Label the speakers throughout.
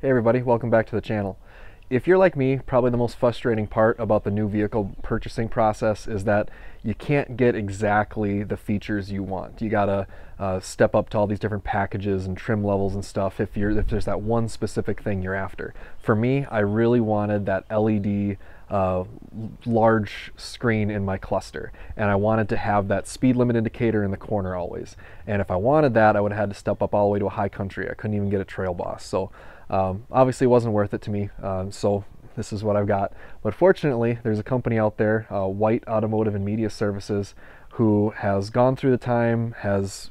Speaker 1: Hey everybody, welcome back to the channel. If you're like me, probably the most frustrating part about the new vehicle purchasing process is that you can't get exactly the features you want. You gotta step up to all these different packages and trim levels and stuff if there's that one specific thing you're after. For me, I really wanted that LED large screen in my cluster, and I wanted to have that speed limit indicator in the corner always. And if I wanted that, I would have had to step up all the way to a high country. I couldn't even get a Trail Boss. So obviously it wasn't worth it to me, so this is what I've got. But fortunately, there's a company out there, White Automotive Media Services, who has gone through the time,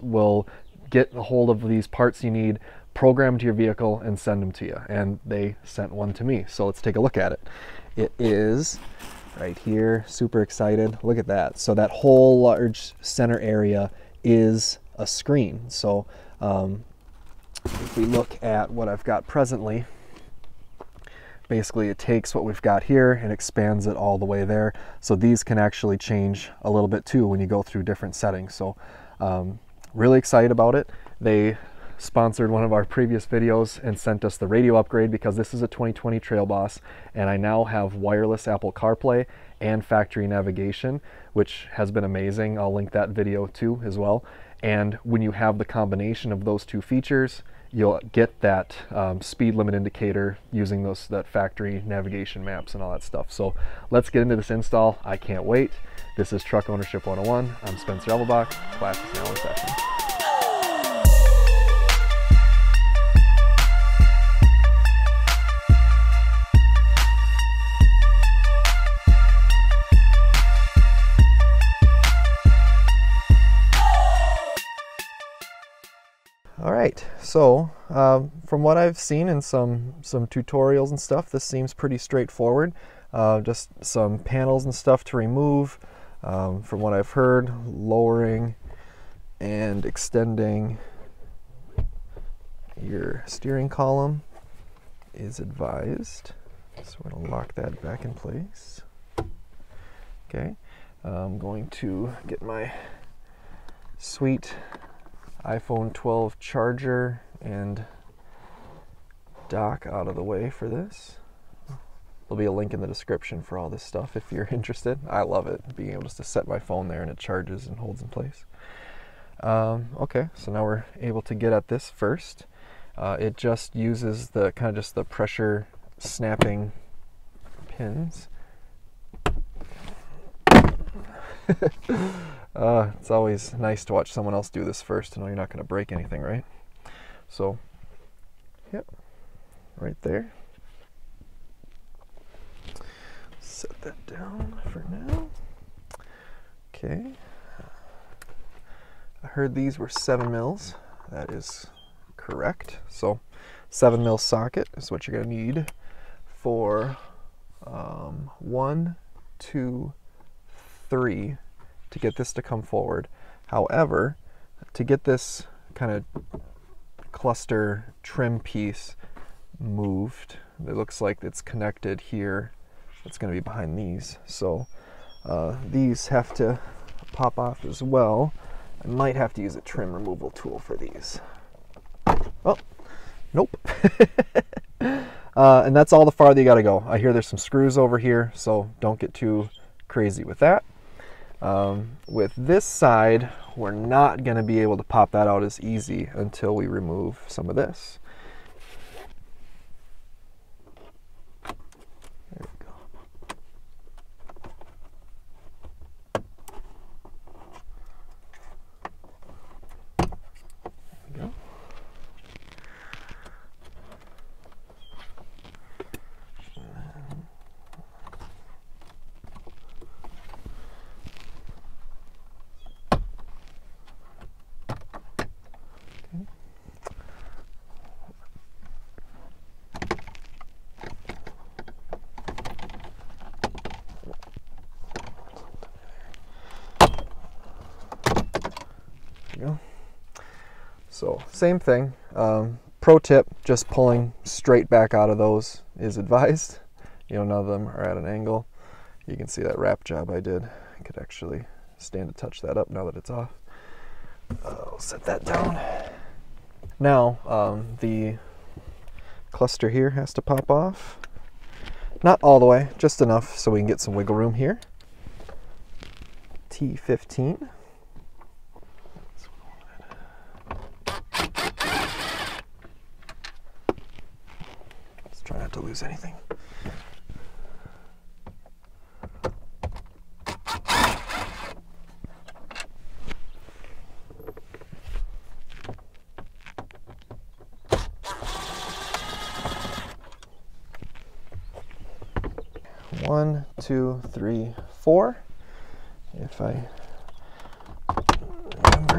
Speaker 1: will get a hold of these parts you need, program to your vehicle, and send them to you. And they sent one to me, so let's take a look at it. It is right here, super excited. Look at that. So that whole large center area is a screen. So if we look at what I've got presently, basically it takes what we've got here and expands it all the way there. So these can actually change a little bit too when you go through different settings. So really excited about it. They sponsored one of our previous videos and sent us the radio upgrade because this is a 2020 Trail Boss, and I now have wireless Apple CarPlay and factory navigation, which has been amazing. I'll link that video too as well. And when you have the combination of those two features, you'll get that speed limit indicator using that factory navigation maps and all that stuff. So let's get into this install. I can't wait. This is Truck Ownership 101. I'm Spencer Elbach. Class is now in session. All right, so from what I've seen in some tutorials and stuff, this seems pretty straightforward. Just some panels and stuff to remove. From what I've heard, lowering and extending your steering column is advised. So we're going to lock that back in place. Okay, I'm going to get my sweet iPhone 12 charger and dock out of the way for this. There'll be a link in the description for all this stuff if you're interested. I love it, being able just to set my phone there and it charges and holds in place. Okay, so now we're able to get at this first. It just uses the just the pressure snapping pins. It's always nice to watch someone else do this first to know you're not going to break anything, right? So, yep, right there. Set that down for now. Okay. I heard these were 7 mils. That is correct. So, 7 mil socket is what you're going to need for 1, 2, 3 to get this to come forward. However, to get this kind of cluster trim piece moved, it looks like it's connected here. It's going to be behind these. So these have to pop off as well. I might have to use a trim removal tool for these. Oh, nope. And that's all the farther you got to go. I hear there's some screws over here, so don't get too crazy with that. With this side, we're not going to be able to pop that out as easy until we remove some of this. There we go. There we go. Go. So same thing. Pro tip, just pulling straight back out of those is advised. None of them are at an angle. You can see that wrap job I did. I could actually stand to touch that up now that it's off. I'll set that down. Now, the cluster here has to pop off. Not all the way, just enough so we can get some wiggle room here. T15. Let's try not to lose anything. One, two, three, four. If I remember,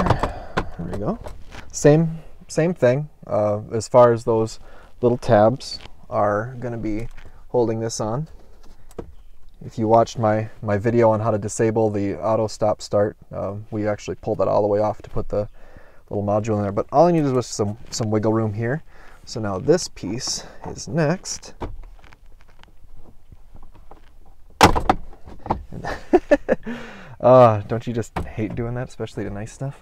Speaker 1: there we go. Same thing. As far as those little tabs are going to be holding this on. If you watched my video on how to disable the auto stop start, we actually pulled that all the way off to put the little module in there. But all I need is some wiggle room here. So now this piece is next. Don't you just hate doing that, especially to nice stuff?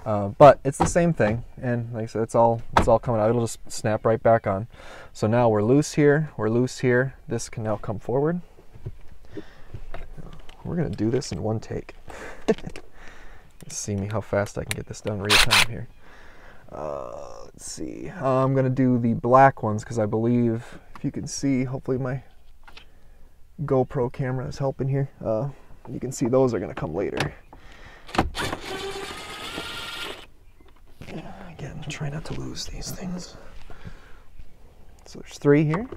Speaker 1: But it's the same thing, and like I said, it's all coming out. It'll just snap right back on. So now we're loose here, we're loose here. This can now come forward. We're gonna do this in one take. See me how fast I can get this done real time here. Let's see. I'm gonna do the black ones because I believe, if you can see, hopefully my GoPro camera is helping here. You can see those are going to come later. Again, try not to lose these things. So there's 3 here.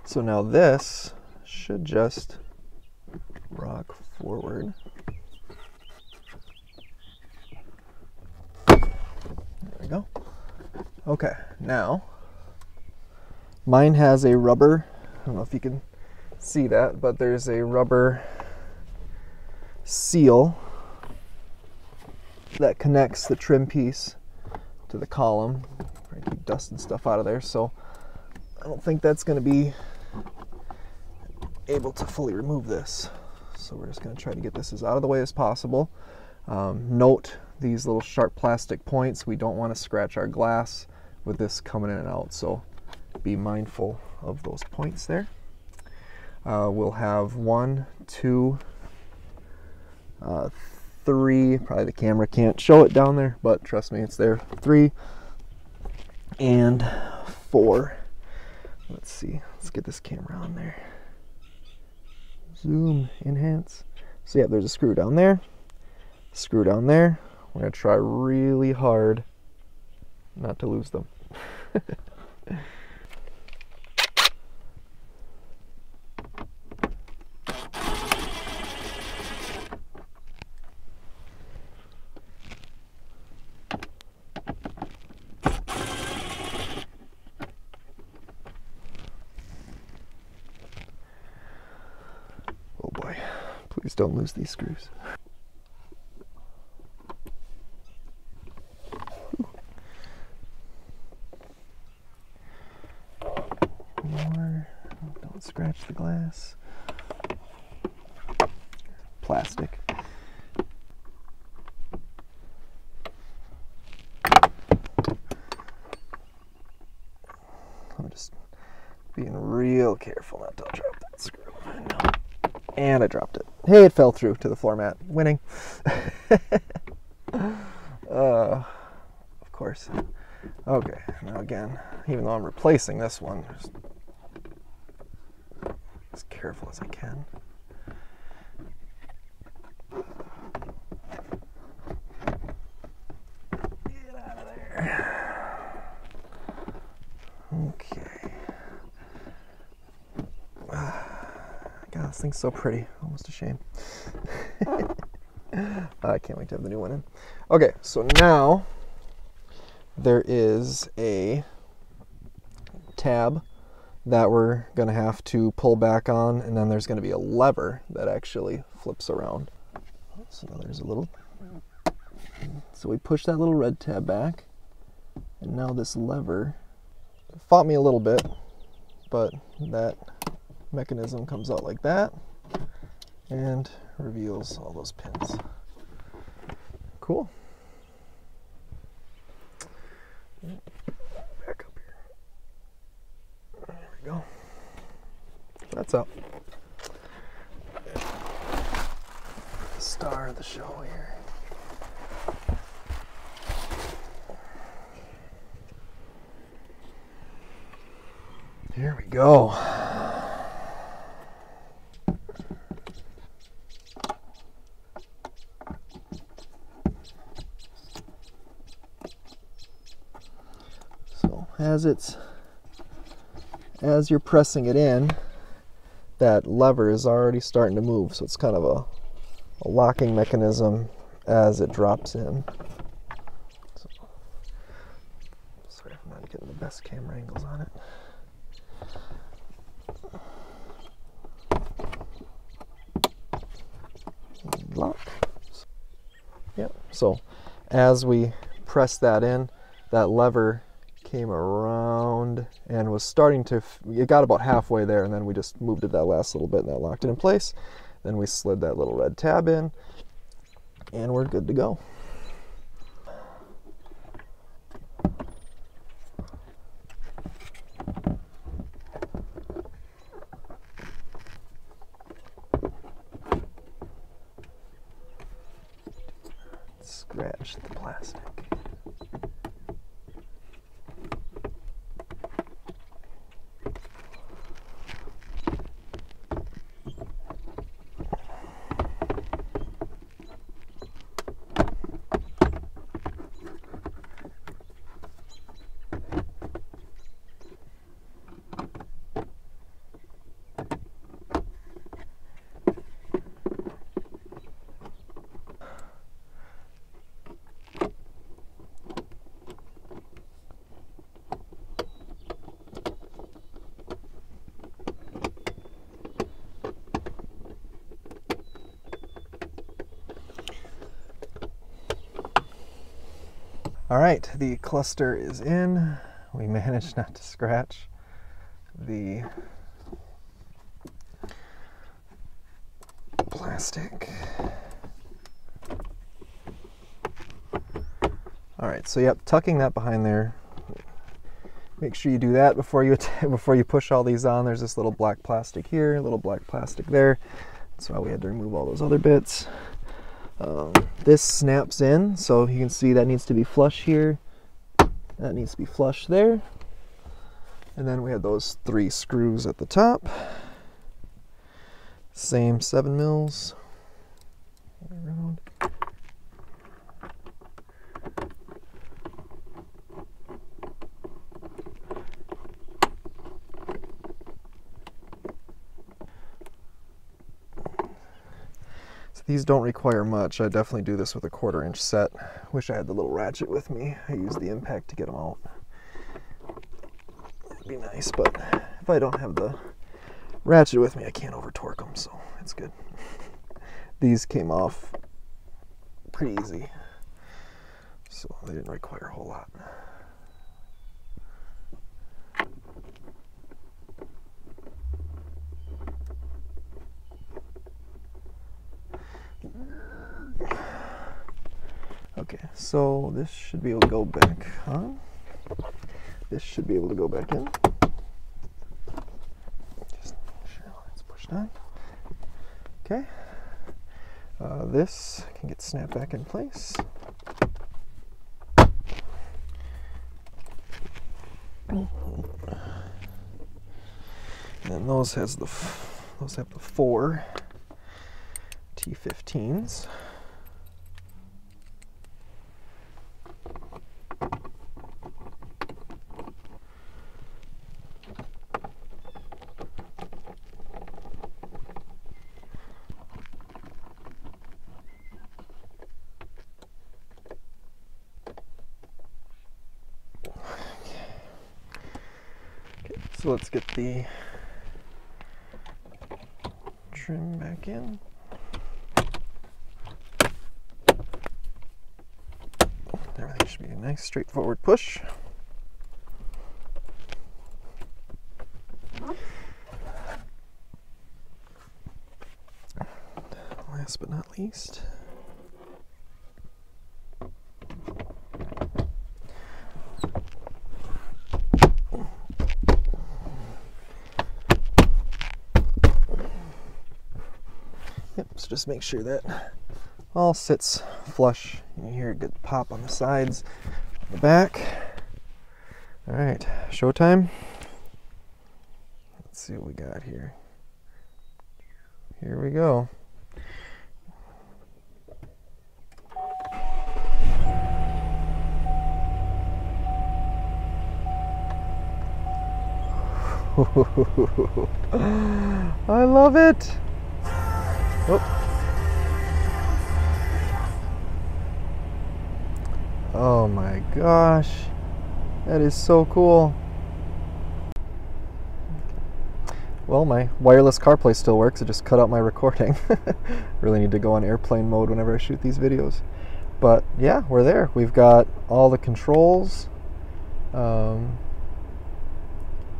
Speaker 1: So now this should just rock forward. There we go. Okay, now mine has a rubber, I don't know if you can see that, but there's a rubber seal that connects the trim piece to the column. Try to keep dust and stuff out of there, so I don't think that's going to be able to fully remove this. So we're just going to try to get this as out of the way as possible. Note these little sharp plastic points. We don't want to scratch our glass with this coming in and out, so be mindful of those points there. We'll have 1, 2, 3, probably the camera can't show it down there, but trust me, it's there. 3 and 4. Let's see, let's get this camera on there. Zoom, enhance. So yeah, there's a screw down there, screw down there. We're gonna try really hard not to lose them. Oh boy, please don't lose these screws. More, don't scratch the glass. Plastic. I'm just being real careful not to drop that screw. And I dropped it. Hey, it fell through to the floor mat. Winning. Of course. Okay, now again, even though I'm replacing this one, just as careful as I can. Get out of there. Okay. God, this thing's so pretty. Almost a shame. I can't wait to have the new one in. Okay, so now there is a tab that we're going to have to pull back on, and then there's going to be a lever that actually flips around. So now there's a little, so we push that little red tab back, and now this lever
Speaker 2: fought me a little bit, but that mechanism comes out like that and reveals all those pins. Cool. Back up here. There we go. That's up. Star of the show here. Here we go. So as you're pressing it in, that lever is already starting to move, so it's kind of a locking mechanism as it drops in. So, sorry if I'm not getting the best camera angles on it. Lock. Yep. So as we press that in, that lever came around and was starting to, it got about halfway there, and then we just moved it that last little bit and that locked it in place. Then we slid that little red tab in and we're good to go. Scratch the plastic. All right, the cluster is in. We managed not to scratch the plastic. All right, so yep, tucking that behind there. Make sure you do that before you push all these on. There's this little black plastic here, a little black plastic there. That's why we had to remove all those other bits. This snaps in, so you can see that needs to be flush here. That needs to be flush there. And then we have those 3 screws at the top. Same 7 mils. Around. These don't require much. I definitely do this with a 1/4 inch set. Wish I had the little ratchet with me. I use the impact to get them out. That'd be nice, but if I don't have the ratchet with me, I can't over torque them, so it's good. These came off pretty easy, so they didn't require a whole lot. Okay, so this should be able to go back on. This should be able to go back in. Just make sure it's pushed on. Okay. This can get snapped back in place. And then those have the 4 T15s. So let's get the trim back in. Everything should be a nice straightforward push. last but not least, yep, so just make sure that all sits flush. You hear a good pop on the sides, on the back. All right, showtime. Let's see what we got here. Here we go. I love it. Oh. Oh my gosh, that is so cool. Well, my wireless CarPlay still works. I just cut out my recording. Really need to go on airplane mode whenever I shoot these videos. But yeah, we're there. We've got all the controls.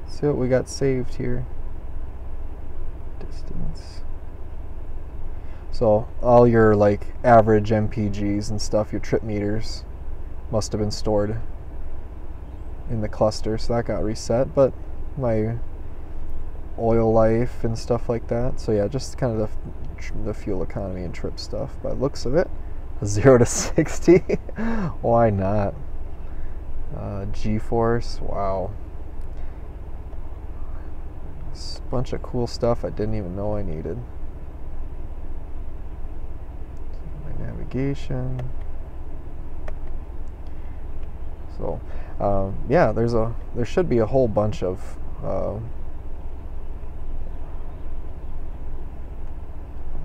Speaker 2: See what we got saved here. Distance. So all your like average MPGs and stuff, your trip meters, must have been stored in the cluster, so that got reset. But my oil life and stuff like that. So yeah, just kind of the fuel economy and trip stuff. By the looks of it, 0 to 60. Why not? G-force. Wow. A bunch of cool stuff I didn't even know I needed. My navigation. So yeah, there should be a whole bunch of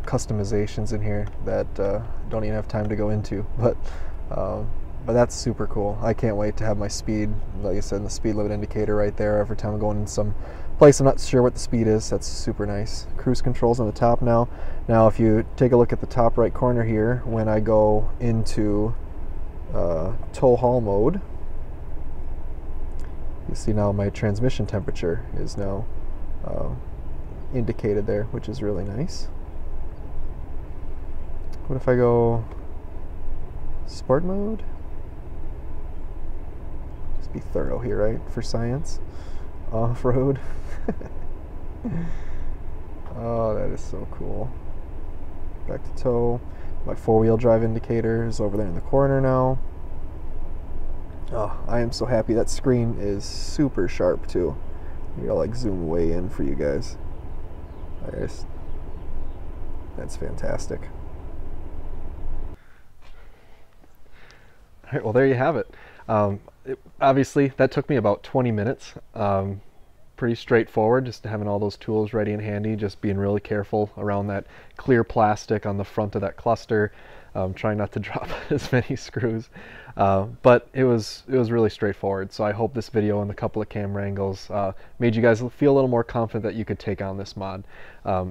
Speaker 2: customizations in here that don't even have time to go into, but that's super cool. I can't wait to have my speed, like I said, the speed limit indicator right there every time I'm going in some place I'm not sure what the speed is. That's super nice. Cruise controls on the top now. Now if you take a look at the top right corner here, when I go into tow haul mode, you see now my transmission temperature is now indicated there, which is really nice. What if I go sport mode? Just be thorough here, right? For science. Off-road. Oh, that is so cool. Back to tow. My four-wheel drive indicator is over there in the corner now. Oh, I am so happy. That screen is super sharp too. Maybe I'll like zoom way in for you guys. That's fantastic.
Speaker 1: All right, well, there you have it. Obviously, that took me about 20 minutes. Pretty straightforward, just having all those tools ready and handy, just being really careful around that clear plastic on the front of that cluster, trying not to drop as many screws. But it was really straightforward. So I hope this video and the couple of camera angles made you guys feel a little more confident that you could take on this mod.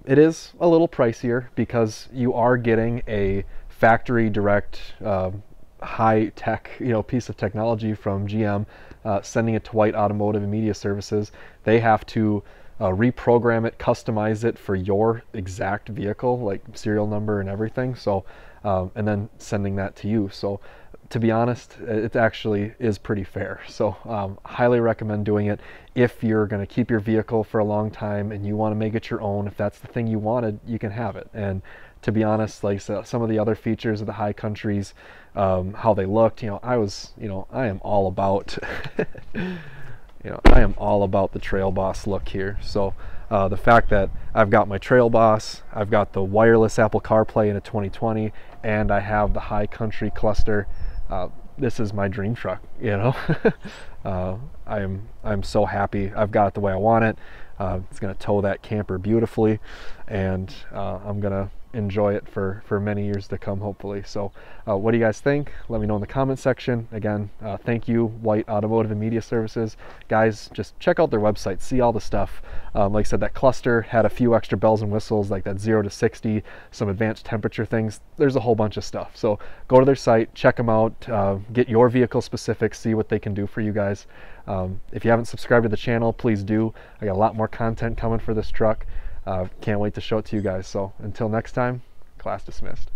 Speaker 1: It is a little pricier because you are getting a factory direct high-tech, piece of technology from GM, sending it to White Automotive Media Services. They have to reprogram it, customize it for your exact vehicle, like serial number and everything. So, and then sending that to you. So, to be honest, it actually is pretty fair. So, highly recommend doing it if you're going to keep your vehicle for a long time and you want to make it your own. If that's the thing you wanted, you can have it. And to be honest, like some of the other features of the high countries, how they looked, I am all about, I am all about the Trail Boss look here. So the fact that I've got my Trail Boss, I've got the wireless Apple CarPlay in a 2020, and I have the high country cluster, this is my dream truck, I'm so happy I've got it the way I want it. It's going to tow that camper beautifully, and I'm going to enjoy it for many years to come, hopefully. So what do you guys think? Let me know in the comment section. Again, thank you, White Automotive and Media Services. Guys, just check out their website, see all the stuff. Like I said, that cluster had a few extra bells and whistles, like that 0 to 60, some advanced temperature things. There's a whole bunch of stuff. So go to their site, check them out, get your vehicle specific, see what they can do for you guys. If you haven't subscribed to the channel, please do. I got a lot more content coming for this truck. Can't wait to show it to you guys. So until next time, class dismissed.